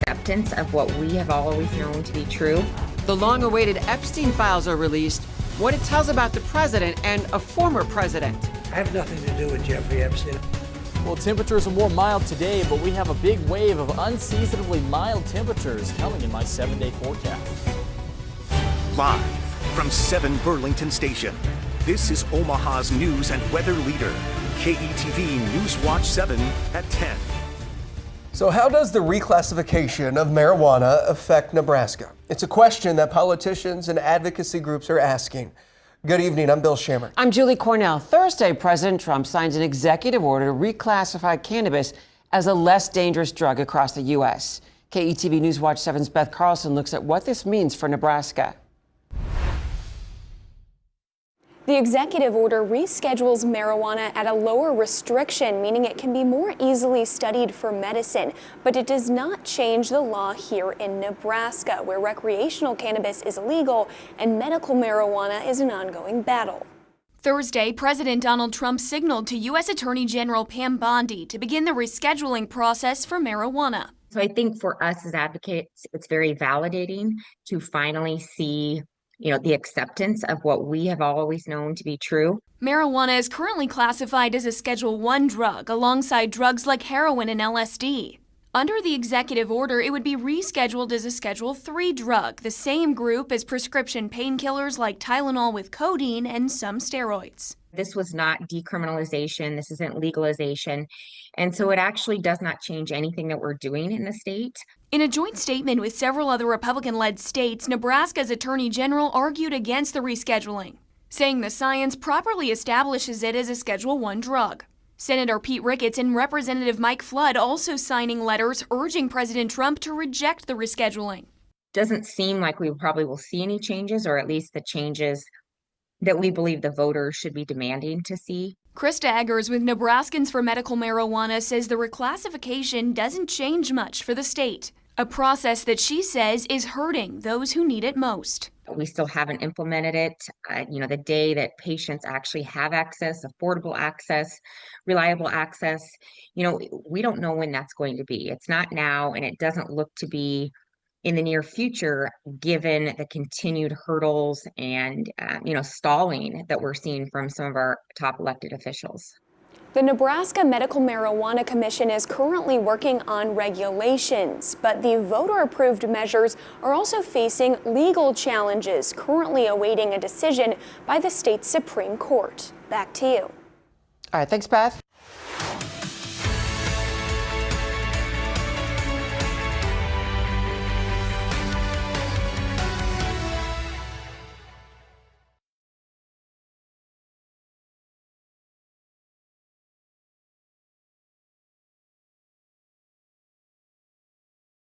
acceptance of what we have always known to be true. The long-awaited Epstein files are released, what it tells about the president and a former president. I have nothing to do with Jeffrey Epstein. Well, temperatures are more mild today, but we have a big wave of unseasonably mild temperatures coming in my 7-day forecast. Live from 7 Burlington Station, this is Omaha's news and weather leader, KETV News Watch 7 at 10. So how does the reclassification of marijuana affect Nebraska? It's a question that politicians and advocacy groups are asking. Good evening, I'm Bill Shammer. I'm Julie Cornell. Thursday, President Trump signs an executive order to reclassify cannabis as a less dangerous drug across the U.S. KETV News Watch 7's Beth Carlson looks at what this means for Nebraska. The executive order reschedules marijuana at a lower restriction, meaning it can be more easily studied for medicine. But it does not change the law here in Nebraska, where recreational cannabis is illegal and medical marijuana is an ongoing battle. Thursday, President Donald Trump signaled to U.S. Attorney General Pam Bondi to begin the rescheduling process for marijuana. So I think for us as advocates, it's very validating to finally see the acceptance of what we have always known to be true. Marijuana is currently classified as a Schedule I drug alongside drugs like heroin and LSD. Under the executive order, it would be rescheduled as a Schedule III drug, the same group as prescription painkillers like Tylenol with codeine and some steroids. This was not decriminalization. This isn't legalization. And so it actually does not change anything that we're doing in the state. In a joint statement with several other Republican-led states, Nebraska's Attorney General argued against the rescheduling, saying the science properly establishes it as a Schedule I drug. Senator Pete Ricketts and Representative Mike Flood also signing letters urging President Trump to reject the rescheduling. Doesn't seem like we probably will see any changes, or at least the changes that we believe the voters should be demanding to see. Krista Eggers with Nebraskans for Medical Marijuana says the reclassification doesn't change much for the state, a process that she says is hurting those who need it most. We still haven't implemented it. The day that patients actually have access, affordable access, reliable access, we don't know when that's going to be. It's not now, and it doesn't look to be in the near future, given the continued hurdles and, stalling that we're seeing from some of our top elected officials. The Nebraska Medical Marijuana Commission is currently working on regulations, but the voter-approved measures are also facing legal challenges, currently awaiting a decision by the state's Supreme Court. Back to you. All right, thanks, Beth.